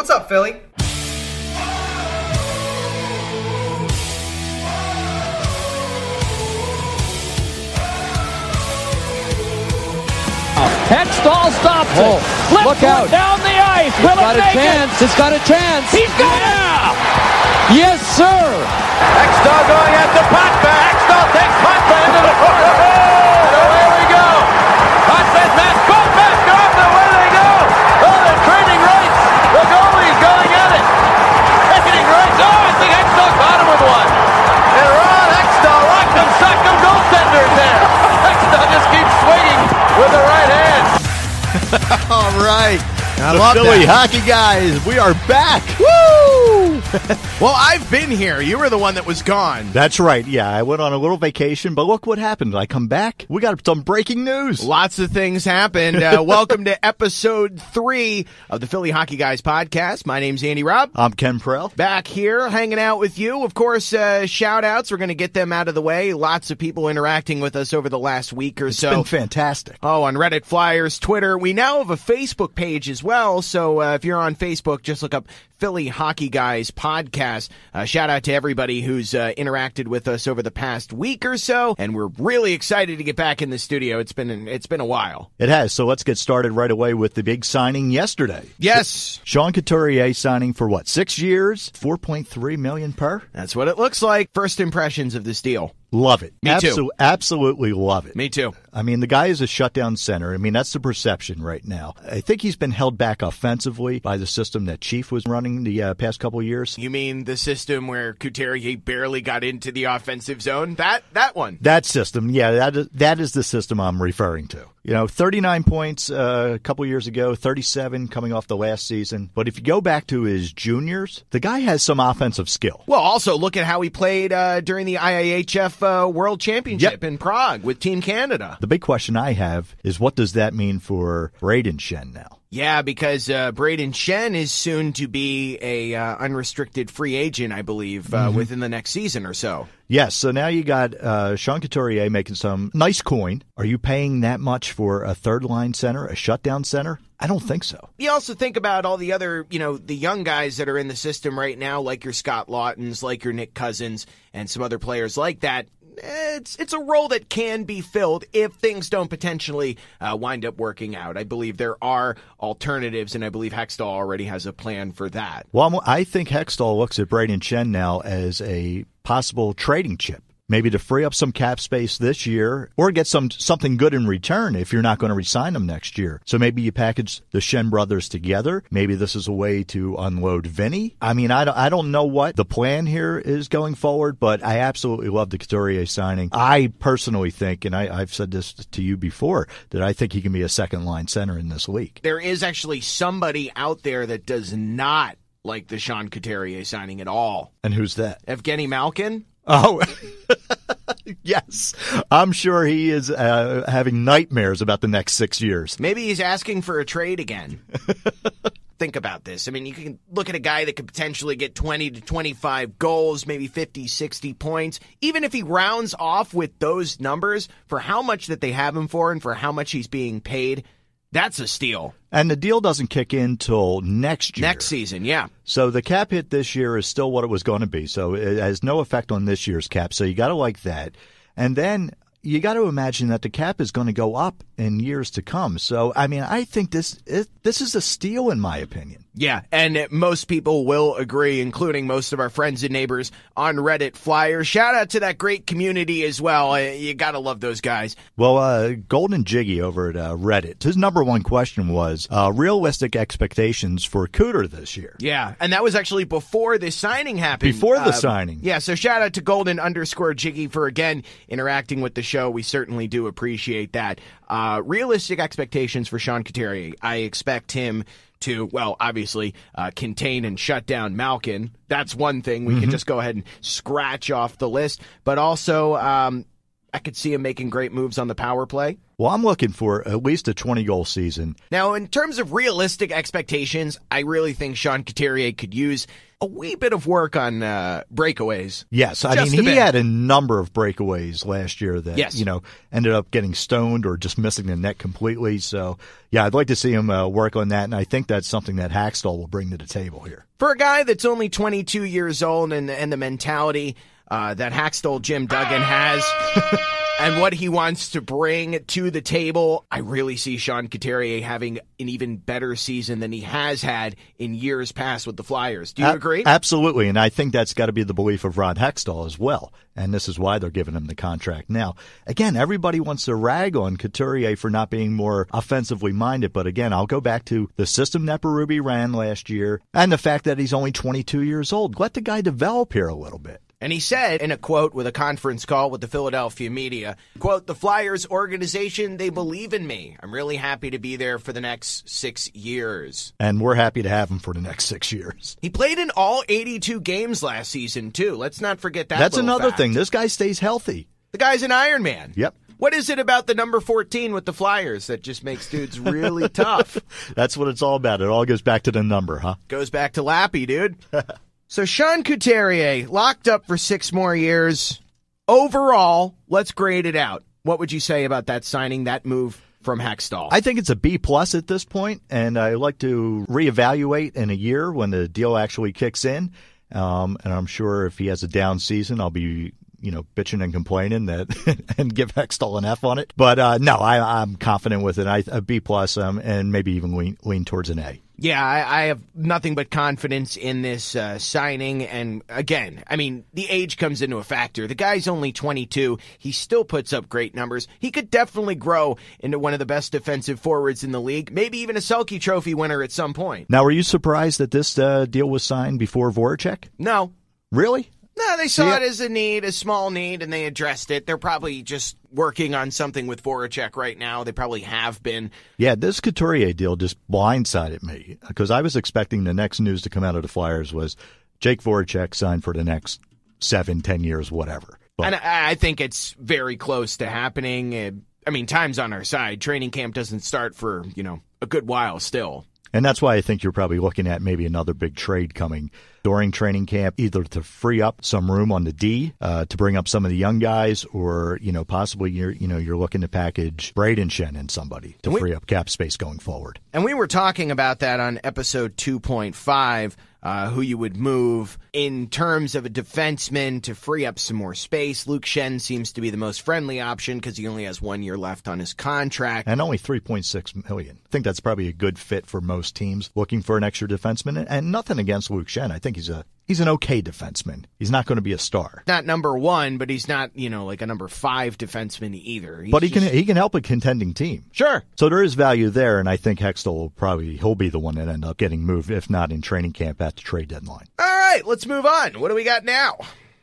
What's up, Philly? Hextall stops it. Look out. Down the ice. It's got a chance. It's got a chance. He's got it. Yes, sir. Hextall going at the Potvin. Hextall takes Potvin into the corner. And away we go. Potvin, Matt, both back off, and away they go. Oh, they're trading rights. The goalie's going at it. Picketing rights. Oh, I think Hextall caught him with one. And Ron Hextall locked him, sucked him, goaltender there. Hextall just keeps swinging with the right hand. All right. I the love Philly that. Hockey Guys, we are back. Woo! Well, I've been here. You were the one that was gone. That's right. Yeah, I went on a little vacation, but look what happened. I come back. We got some breaking news. Lots of things happened. Welcome to episode 3 of the Philly Hockey Guys podcast. My name's Andy Robb. I'm Ken Prell. Back here hanging out with you. Of course, shout outs. We're going to get them out of the way. Lots of people interacting with us over the last week or so. It's been fantastic. Oh, on Reddit, Flyers, Twitter. We now have a Facebook page as well. So if you're on Facebook, just look up Philly Hockey Guys podcast. Shout out to everybody who's interacted with us over the past week or so. And we're really excited to get back in the studio. It's been a while. It has. So let's get started right away with the big signing yesterday. Yes. Sean Couturier signing for what, 6 years? $4.3 million per? That's what it looks like. First impressions of this deal. Love it. Me too. Absolutely love it. Me too. I mean, the guy is a shutdown center. I mean, that's the perception right now. I think he's been held back offensively by the system that Chief was running the past couple of years. You mean the system where Couturier barely got into the offensive zone? That one. That system, yeah, that is the system I'm referring to. You know, 39 points a couple years ago, 37 coming off the last season. But if you go back to his juniors, the guy has some offensive skill. Well, also look at how he played during the IIHF World Championship in Prague with Team Canada. The big question I have is, what does that mean for Braden Shen now? Yeah, because Braden Shen is soon to be a unrestricted free agent, I believe, within the next season or so. Yes, so now you got Sean Couturier making some nice coin. Are you paying that much for a third-line center, a shutdown center? I don't think so. You also think about all the other, the young guys that are in the system right now, like your Scott Laughtons, like your Nick Cousins, and some other players like that. It's a role that can be filled if things don't potentially wind up working out. I believe there are alternatives, and I believe Hextall already has a plan for that. Well, I think Hextall looks at Braden Shen now as a possible trading chip. Maybe to free up some cap space this year or get something good in return if you're not going to re-sign them next year. So maybe you package the Shen brothers together. Maybe this is a way to unload Vinny. I mean, I don't know what the plan here is going forward, but I absolutely love the Couturier signing. I personally think, and I've said this to you before, that I think he can be a second-line center in this league. There is actually somebody out there that does not like the Sean Couturier signing at all. And who's that? Evgeny Malkin. Oh, yes. I'm sure he is having nightmares about the next 6 years. Maybe he's asking for a trade again. Think about this. I mean, you can look at a guy that could potentially get 20 to 25 goals, maybe 50, 60 points. Even if he rounds off with those numbers for how much that they have him for and for how much he's being paid, that's a steal. And the deal doesn't kick in till next year. Next season, yeah. So the cap hit this year is still what it was going to be. So it has no effect on this year's cap. So you got to like that. And then you got to imagine that the cap is going to go up in years to come. So, I mean, I think this is a steal in my opinion. Yeah, and most people will agree, including most of our friends and neighbors on Reddit, Flyers. Shout out to that great community as well. You got to love those guys. Well, Golden Jiggy over at Reddit, his number one question was realistic expectations for Cooter this year. Yeah, and that was actually before the signing happened. Before the signing. Yeah, so shout out to Golden_Jiggy for, again, interacting with the show. We certainly do appreciate that. Realistic expectations for Sean Couturier. I expect him to, well, obviously, contain and shut down Malkin. That's one thing. We can just go ahead and scratch off the list. But also, I could see him making great moves on the power play. Well, I'm looking for at least a 20-goal season. Now, in terms of realistic expectations, I really think Sean Couturier could use a wee bit of work on breakaways. Yes, I mean, he had a number of breakaways last year that, ended up getting stoned or just missing the net completely. So, yeah, I'd like to see him work on that, and I think that's something that Hackstall will bring to the table here. For a guy that's only 22 years old and the mentality that Hackstall Jim Duggan has and what he wants to bring to the table, I really see Sean Couturier having an even better season than he has had in years past with the Flyers. Do you agree? Absolutely, and I think that's got to be the belief of Ron Hextall as well, and this is why they're giving him the contract now. Again, everybody wants to rag on Couturier for not being more offensively minded, but again, I'll go back to the system that Berube ran last year and the fact that he's only 22 years old. Let the guy develop here a little bit. And he said in a quote with a conference call with the Philadelphia media, quote, "The Flyers organization, they believe in me. I'm really happy to be there for the next 6 years." And we're happy to have him for the next 6 years. He played in all 82 games last season, too. Let's not forget that. That's another fact. thing. This guy stays healthy. The guy's an Iron Man. Yep. What is it about the number 14 with the Flyers that just makes dudes really tough? That's what it's all about. It all goes back to the number, huh? Goes back to Lappy, dude. So Sean Couturier, locked up for 6 more years. Overall, let's grade it out. What would you say about that signing, that move from Hextall? I think it's a B+ at this point, and I like to reevaluate in a year when the deal actually kicks in. And I'm sure if he has a down season, I'll be bitching and complaining that and give Hextall an F on it. But no, I'm confident with it. A B+, and maybe even lean towards an A. Yeah, I have nothing but confidence in this signing. And again, I mean, the age comes into a factor. The guy's only 22. He still puts up great numbers. He could definitely grow into one of the best defensive forwards in the league, maybe even a Selke Trophy winner at some point. Now, were you surprised that this deal was signed before Voracek? No. Really? No, they saw it as a small need, and they addressed it. They're probably just working on something with Voracek right now. They probably have been. Yeah, this Couturier deal just blindsided me because I was expecting the next news to come out of the Flyers was Jake Voracek signed for the next 7-10 years, whatever. And I think it's very close to happening. I mean, time's on our side. Training camp doesn't start for, a good while still. And that's why I think you're probably looking at maybe another big trade coming during training camp, either to free up some room on the D, to bring up some of the young guys, or possibly you're looking to package Braden Shen and somebody to free up cap space going forward. And we were talking about that on episode 2.5. Who you would move in terms of a defenseman to free up some more space. Luke Shen seems to be the most friendly option because he only has 1 year left on his contract. And only $3.6 million. I think that's probably a good fit for most teams looking for an extra defenseman. And nothing against Luke Shen. I think he's an okay defenseman. He's not going to be a star. Not number 1, but he's not, like a number 5 defenseman either. But he can help a contending team. Sure. So there is value there, and I think Hextall he'll be the one that end up getting moved, if not in training camp at the trade deadline. All right, let's move on. What do we got now?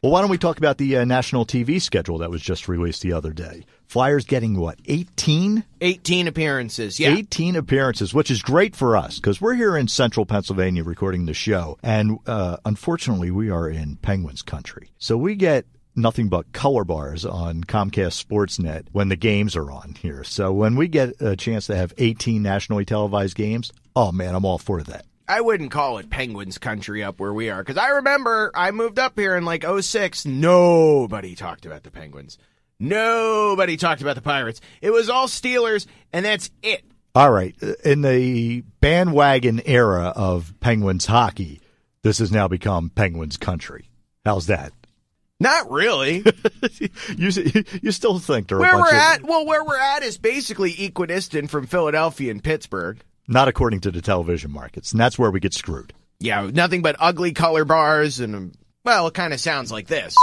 Well, why don't we talk about the national TV schedule that was just released the other day? Flyers getting, 18? 18 appearances, yeah. 18 appearances, which is great for us because we're here in central Pennsylvania recording the show. And unfortunately, we are in Penguins country. So we get nothing but color bars on Comcast Sportsnet when the games are on here. So when we get a chance to have 18 nationally televised games, oh, man, I'm all for that. I wouldn't call it Penguins country up where we are, because I remember I moved up here in 2006. Nobody talked about the Penguins. Nobody talked about the Pirates. It was all Steelers, and that's it. All right. In the bandwagon era of Penguins hockey, this has now become Penguins country. How's that? Not really. You still think they're where we're at is basically equidistant from Philadelphia and Pittsburgh. Not according to the television markets, and that's where we get screwed. Yeah, nothing but ugly color bars, and, it kind of sounds like this.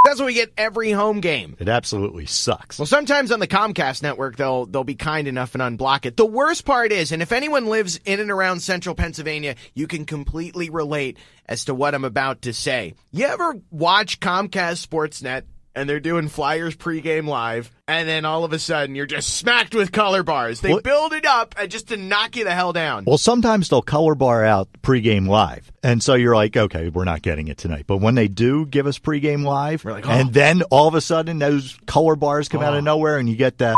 That's what we get every home game. It absolutely sucks. Well, sometimes on the Comcast network, they'll be kind enough and unblock it. The worst part is, and if anyone lives in and around central Pennsylvania, you can completely relate as to what I'm about to say. You ever watch Comcast Sportsnet and they're doing Flyers pregame live, and then all of a sudden you're just smacked with color bars. They build it up just to knock you the hell down. Well, sometimes they'll color bar out pregame live, and so you're like, okay, we're not getting it tonight. But when they do give us pregame live, we're like, and then all of a sudden those color bars come out of nowhere, and you get that.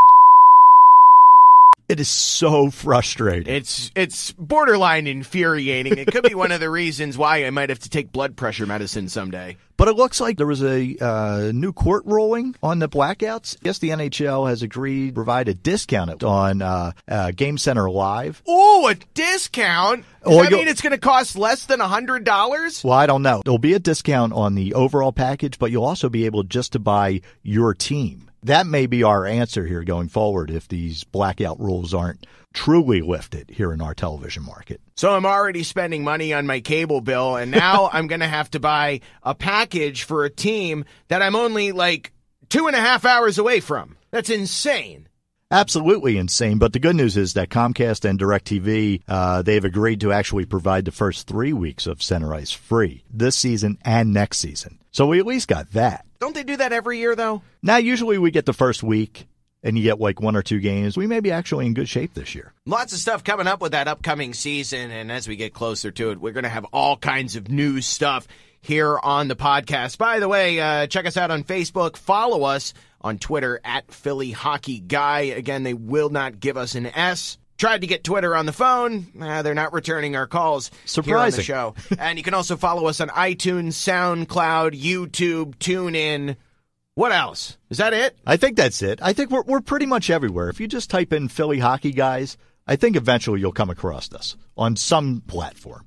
It is so frustrating. It's borderline infuriating. It could be one of the reasons why I might have to take blood pressure medicine someday. But it looks like there was a new court ruling on the blackouts. Yes, the NHL has agreed to provide a discount on Game Center Live. Oh, a discount? Does that mean it's going to cost less than $100? Well, I don't know. There'll be a discount on the overall package, but you'll also be able just to buy your team. That may be our answer here going forward if these blackout rules aren't truly lifted here in our television market. So I'm already spending money on my cable bill, and now I'm going to have to buy a package for a team that I'm only like 2.5 hours away from. That's insane. Absolutely insane. But the good news is that Comcast and DirecTV, they've agreed to actually provide the first 3 weeks of Center Ice free this season and next season. So we at least got that. Don't they do that every year, though? Now, usually we get the first week, and you get like 1 or 2 games. We may be actually in good shape this year. Lots of stuff coming up with that upcoming season, and as we get closer to it, we're going to have all kinds of new stuff here on the podcast. By the way, check us out on Facebook. Follow us on Twitter at Philly Hockey Guy. Again, they will not give us an S. Tried to get Twitter on the phone. They're not returning our calls here on the show. And you can also follow us on iTunes, SoundCloud, YouTube, TuneIn. What else? Is that it? I think that's it. I think we're pretty much everywhere. If you just type in Philly Hockey Guys, I think eventually you'll come across us on some platform.